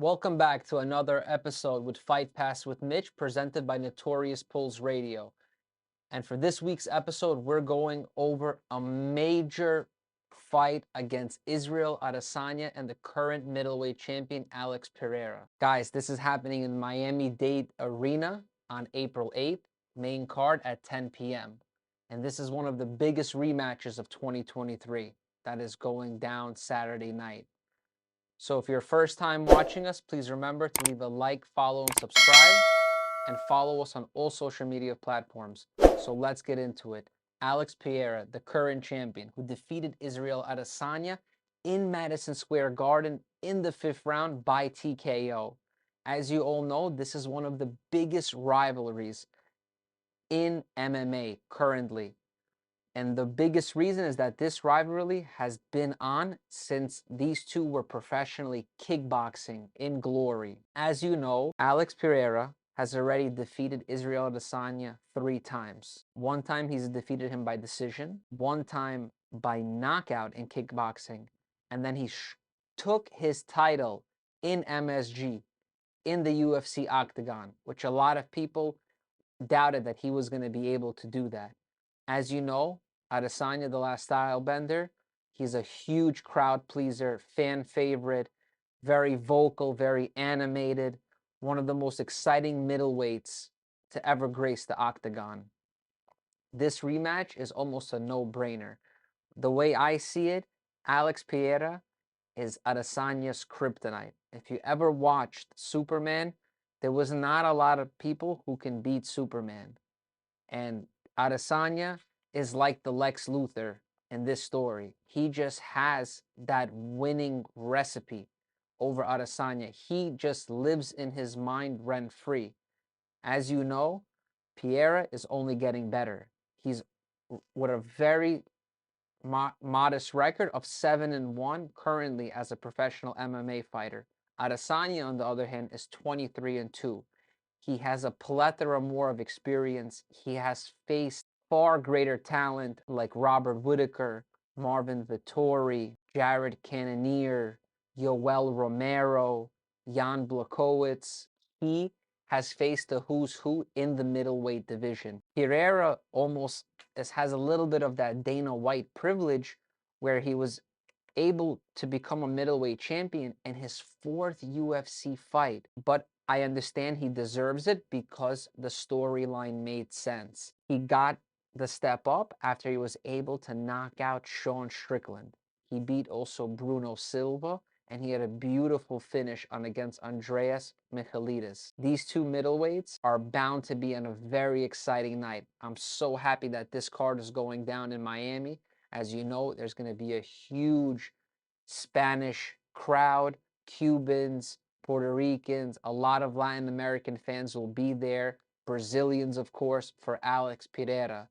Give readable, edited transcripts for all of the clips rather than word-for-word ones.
Welcome back to another episode with Fight Pass with Mitch, presented by Notorious Pulls Radio. And for this week's episode, we're going over a major fight against Israel Adesanya and the current middleweight champion, Alex Pereira. Guys, this is happening in Miami-Dade Arena on April 8th, main card at 10 p.m. And this is one of the biggest rematches of 2023 that is going down Saturday night. So if you're first time watching us, please remember to leave a like, follow, and subscribe, and follow us on all social media platforms. So let's get into it. Alex Pereira, the current champion, who defeated Israel Adesanya in Madison Square Garden in the 5th round by TKO. As you all know, this is one of the biggest rivalries in MMA currently. And the biggest reason is that this rivalry has been on since these two were professionally kickboxing in glory. As you know, Alex Pereira has already defeated Israel Adesanya 3 times. One time he's defeated him by decision, one time by knockout in kickboxing, and then he took his title in MSG in the UFC octagon, which a lot of people doubted that he was going to be able to do that. As you know, Adesanya, the last style bender, he's a huge crowd pleaser, fan favorite, very vocal, very animated, one of the most exciting middleweights to ever grace the octagon. This rematch is almost a no-brainer. The way I see it, Alex Pereira is Adesanya's kryptonite. If you ever watched Superman, there was not a lot of people who can beat Superman. And Adesanya is like the Lex Luthor in this story. He just has that winning recipe over Adesanya. He just lives in his mind rent-free. As you know, Pereira is only getting better. He's with a very modest record of 7-1 currently as a professional MMA fighter. Adesanya, on the other hand, is 23-2. He has a plethora more of experience. He has faced far greater talent like Robert Whittaker, Marvin Vettori, Jared Cannonier, Yoel Romero, Jan Blachowicz. He has faced the who's who in the middleweight division. Pereira almost has a little bit of that Dana White privilege where he was able to become a middleweight champion in his 4th UFC fight. But I understand he deserves it because the storyline made sense. He got the step up after he was able to knock out Sean Strickland. He beat also Bruno Silva, and he had a beautiful finish on against Andreas Michailidis. These two middleweights are bound to be on a very exciting night. I'm so happy that this card is going down in Miami. As you know, there's going to be a huge Spanish crowd, Cubans, Puerto Ricans, a lot of Latin American fans will be there. Brazilians, of course, for Alex Pereira.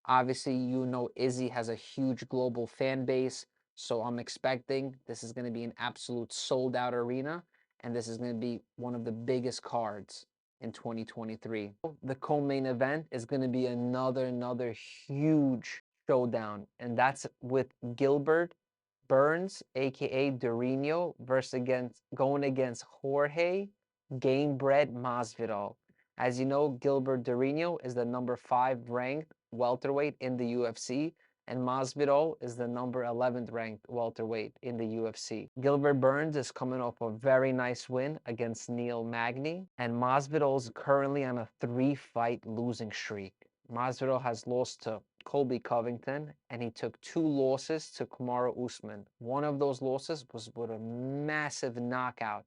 Obviously, you know Izzy has a huge global fan base, so I'm expecting this is going to be an absolute sold-out arena, and this is going to be one of the biggest cards in 2023. The co-main event is going to be another huge showdown, and that's with Gilbert Burns, aka Durinho, going against Jorge Gamebred Masvidal. As you know, Gilbert Durinho is the number 5 ranked welterweight in the UFC, and Masvidal is the number 11th ranked welterweight in the UFC. Gilbert Burns is coming off a very nice win against Neil Magny, and Masvidal is currently on a 3-fight losing streak. Masvidal has lost to Colby Covington, and he took 2 losses to Kamaru Usman. One of those losses was with a massive knockout,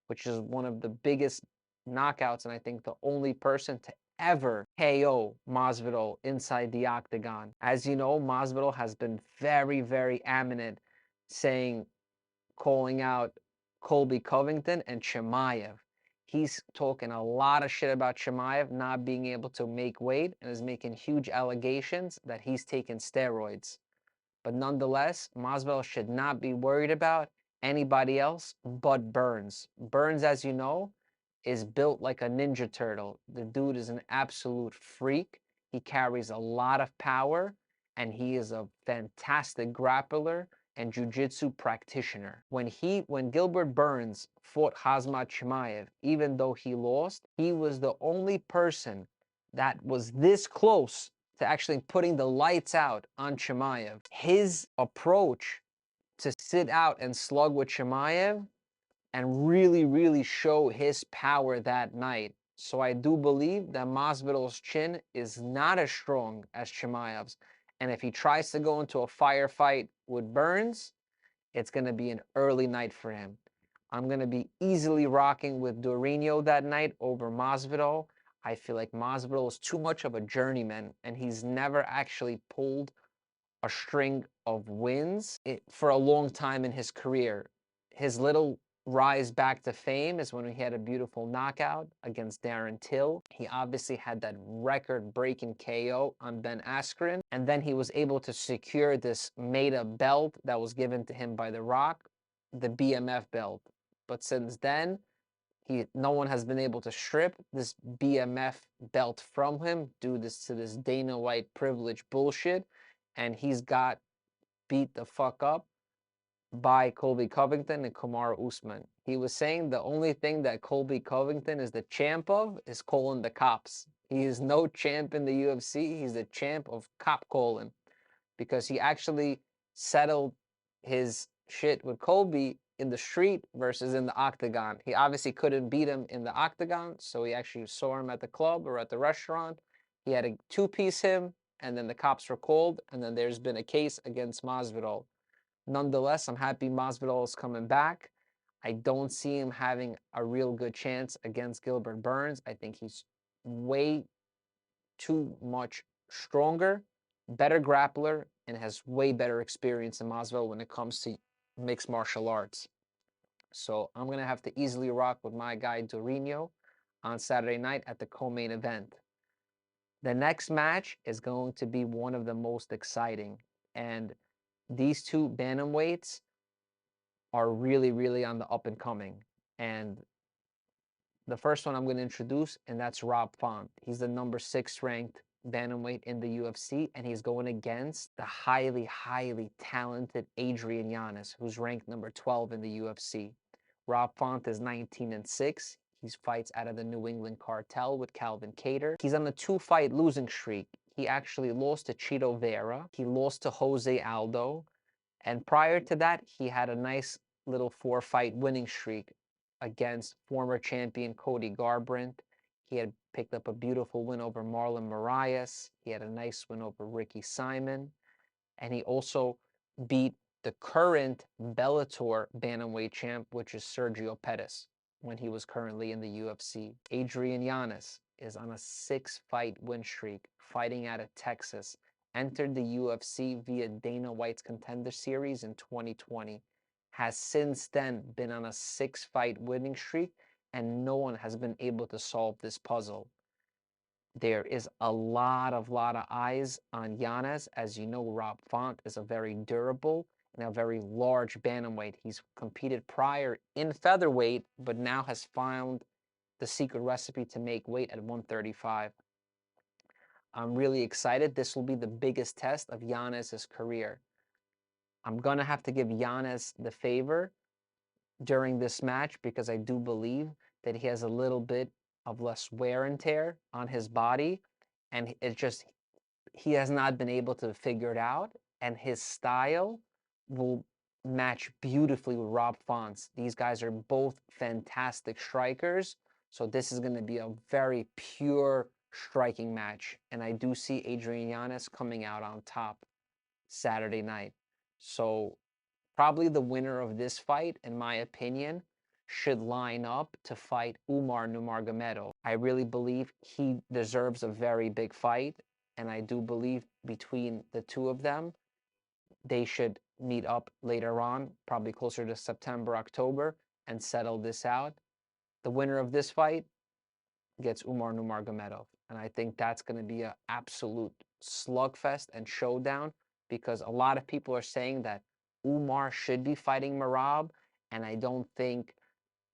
which is one of the biggest knockouts, and I think the only person to ever KO Masvidal inside the octagon. As you know, Masvidal has been very eminent calling out Colby Covington and Chimaev. He's talking a lot of shit about Chimaev not being able to make weight and is making huge allegations that he's taking steroids. But nonetheless, Masvidal should not be worried about anybody else but Burns. Burns, as you know, is built like a ninja turtle. The dude is an absolute freak. He carries a lot of power, and he is a fantastic grappler and jiu-jitsu practitioner. When Gilbert Burns fought Khamzat Chimaev, even though he lost, he was the only person that was this close to actually putting the lights out on Chimaev. His approach to sit out and slug with Chimaev and really, really show his power that night. So I do believe that Masvidal's chin is not as strong as Chimaev's. And if he tries to go into a firefight with Burns, it's going to be an early night for him. I'm going to be easily rocking with Durinho that night over Masvidal. I feel like Masvidal is too much of a journeyman, and he's never actually pulled a string of wins for a long time in his career. His little rise back to fame is when he had a beautiful knockout against Darren Till. He obviously had that record-breaking KO on Ben Askren, and then he was able to secure this made-up belt that was given to him by The Rock, the BMF belt. But since then, no one has been able to strip this BMF belt from him due to this Dana White privilege bullshit, and he's got beat the fuck up by Colby Covington and Kamaru Usman. He was saying the only thing that Colby Covington is the champ of is calling the cops. He is no champ in the UFC. He's the champ of cop calling, because he actually settled his shit with Colby in the street versus in the octagon. He obviously couldn't beat him in the octagon, so he actually saw him at the club or at the restaurant. He had to two-piece him, and then the cops were called, and then there's been a case against Masvidal. Nonetheless, I'm happy Masvidal is coming back. I don't see him having a real good chance against Gilbert Burns. I think he's way too much stronger, better grappler, and has way better experience than Masvidal when it comes to mixed martial arts. So I'm going to have to easily rock with my guy Durinho on Saturday night at the co-main event. The next match is going to be one of the most exciting, and these two bantamweights are really, really on the up and coming. And the first one I'm going to introduce, and that's Rob Font. He's the number 6 ranked bantamweight in the UFC, and he's going against the highly, highly talented Adrian Yanez, who's ranked number 12 in the UFC. Rob Font is 19-6. He fights out of the New England cartel with Calvin Kattar. He's on a 2-fight losing streak. He actually lost to Chito Vera. He lost to Jose Aldo. And prior to that, he had a nice little 4-fight winning streak against former champion Cody Garbrandt. He had picked up a beautiful win over Marlon Moraes. He had a nice win over Ricky Simon. And he also beat the current Bellator bantamweight champ, which is Sergio Pettis, when he was currently in the UFC. Adrian Yanez is on a 6-fight win streak, fighting out of Texas. Entered the UFC via Dana White's Contender Series in 2020. Has since then been on a 6-fight winning streak, and no one has been able to solve this puzzle. There is a lot of eyes on Yanez. As you know, Rob Font is a very durable and a very large bantamweight. He's competed prior in featherweight, but now has found the secret recipe to make weight at 135. I'm really excited. This will be the biggest test of Yanez's career. I'm going to have to give Yanez the favor during this match because I do believe that he has a little bit of less wear and tear on his body, and he has not been able to figure it out, and his style will match beautifully with Rob Font's. These guys are both fantastic strikers, so this is going to be a very pure striking match, and I do see Adrian Yanez coming out on top Saturday night. So probably the winner of this fight, in my opinion, should line up to fight Umar Nurmagomedov. I really believe he deserves a very big fight, and I do believe between the two of them, they should meet up later on, probably closer to September, October, and settle this out. The winner of this fight gets Umar Nurmagomedov, and I think that's going to be an absolute slugfest and showdown, because a lot of people are saying that Umar should be fighting Merab, and I don't think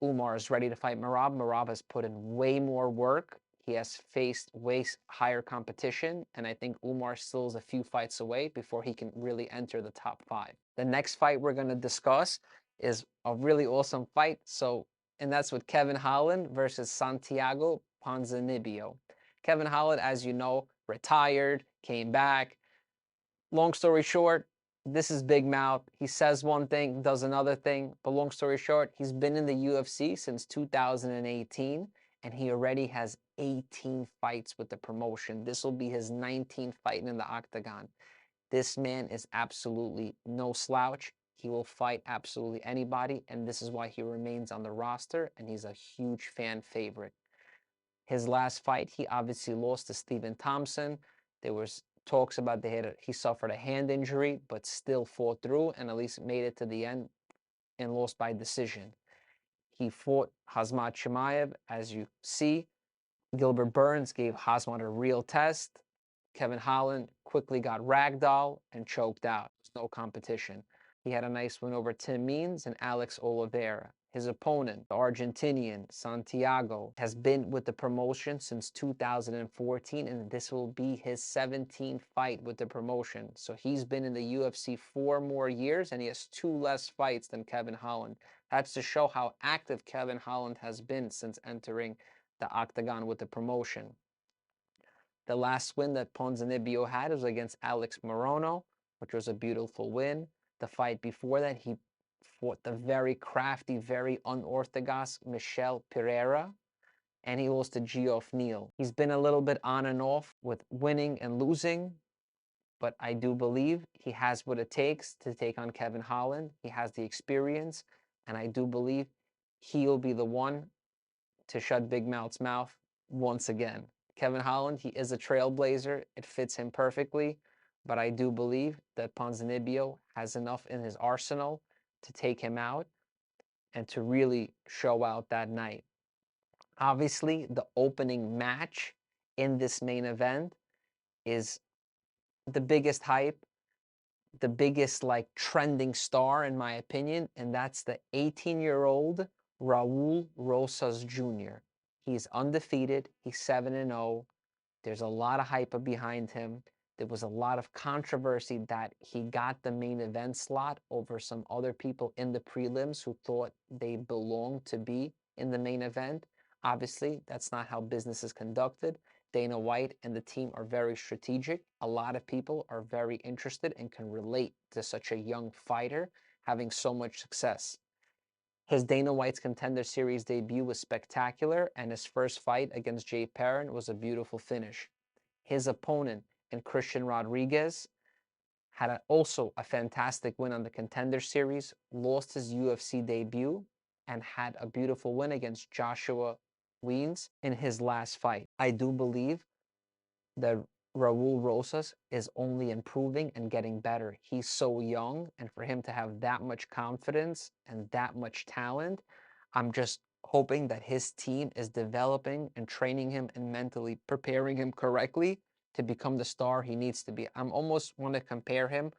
Umar is ready to fight Merab. Merab has put in way more work. He has faced way higher competition, and I think Umar still is a few fights away before he can really enter the top 5. The next fight we're going to discuss is a really awesome fight. And that's with Kevin Holland versus Santiago Ponzinibbio. Kevin Holland, as you know, retired, came back. Long story short, this is Big Mouth. He says one thing, does another thing. But long story short, he's been in the UFC since 2018, and he already has 18 fights with the promotion. This will be his 19th fight in the octagon. This man is absolutely no slouch. He will fight absolutely anybody, and this is why he remains on the roster, and he's a huge fan favorite. His last fight, he obviously lost to Stephen Thompson. There was talks about he suffered a hand injury, but still fought through and at least made it to the end and lost by decision. He fought Khamzat Chimaev. As you see, Gilbert Burns gave Khamzat a real test. Kevin Holland quickly got ragdoll and choked out. There's no competition. He had a nice win over Tim Means and Alex Oliveira. His opponent, the Argentinian Santiago, has been with the promotion since 2014, and this will be his 17th fight with the promotion. So he's been in the UFC 4 more years, and he has 2 less fights than Kevin Holland. That's to show how active Kevin Holland has been since entering the octagon with the promotion. The last win that Ponzinibbio had was against Alex Morono, which was a beautiful win. The fight before that, he fought the very crafty, very unorthodox Michel Pereira, and he lost to Geoff Neal. He's been a little bit on and off with winning and losing, but I do believe he has what it takes to take on Kevin Holland. He has the experience, and I do believe he'll be the one to shut Big Mouth's mouth once again. Kevin Holland, he is a trailblazer. It fits him perfectly, but I do believe that Ponzinibbio has enough in his arsenal to take him out and to really show out that night. Obviously, the opening match in this main event is the biggest hype, the biggest trending star in my opinion, and that's the 18-year-old Raul Rosas Jr. He's undefeated. He's 7-0. There's a lot of hype behind him. There was a lot of controversy that he got the main event slot over some other people in the prelims who thought they belonged to be in the main event. Obviously, that's not how business is conducted. Dana White and the team are very strategic. A lot of people are very interested and can relate to such a young fighter having so much success. His Dana White's Contender Series debut was spectacular, and his first fight against Jay Perrin was a beautiful finish. His opponent in Christian Rodriguez had also a fantastic win on the Contender Series, lost his UFC debut, and had a beautiful win against Joshua Weens in his last fight. I do believe that Raul Rosas is only improving and getting better. He's so young, and for him to have that much confidence and that much talent, I'm just hoping that his team is developing and training him and mentally preparing him correctly to become the star he needs to be. I'm almost want to compare him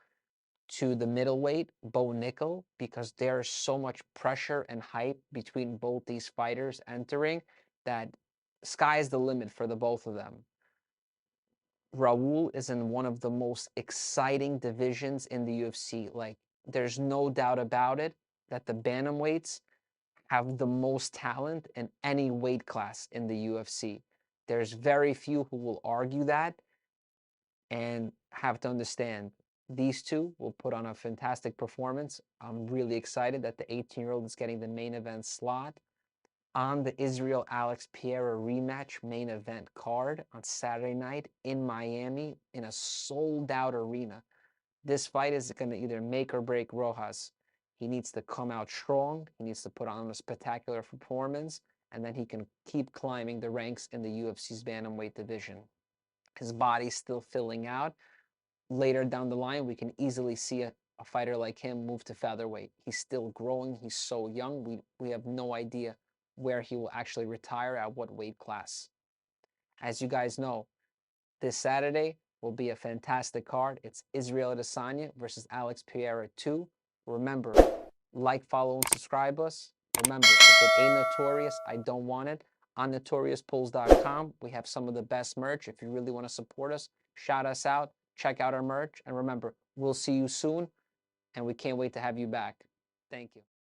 to the middleweight Bo Nickel, because there's so much pressure and hype between both these fighters entering that sky's the limit for the both of them. Raul is in one of the most exciting divisions in the UFC. There's no doubt about it that the bantamweights have the most talent in any weight class in the UFC. There's very few who will argue that, and have to understand these two will put on a fantastic performance. I'm really excited that the 18-year-old is getting the main event slot on the Israel Alex Pereira rematch main event card on Saturday night in Miami in a sold-out arena. This fight is going to either make or break Rojas. He needs to come out strong. He needs to put on a spectacular performance, and then he can keep climbing the ranks in the UFC's bantamweight division. His body's still filling out. Later down the line, we can easily see a fighter like him move to featherweight. He's still growing. He's so young. We have no idea where he will actually retire, at what weight class. As you guys know, this Saturday will be a fantastic card. It's Israel Adesanya versus Alex Pereira 2. Remember, like, follow, and subscribe us. Remember, if it ain't notorious, I don't want it. on notoriouspulls.com. We have some of the best merch. If you really want to support us, shout us out, check out our merch. And remember, we'll see you soon, and we can't wait to have you back. Thank you.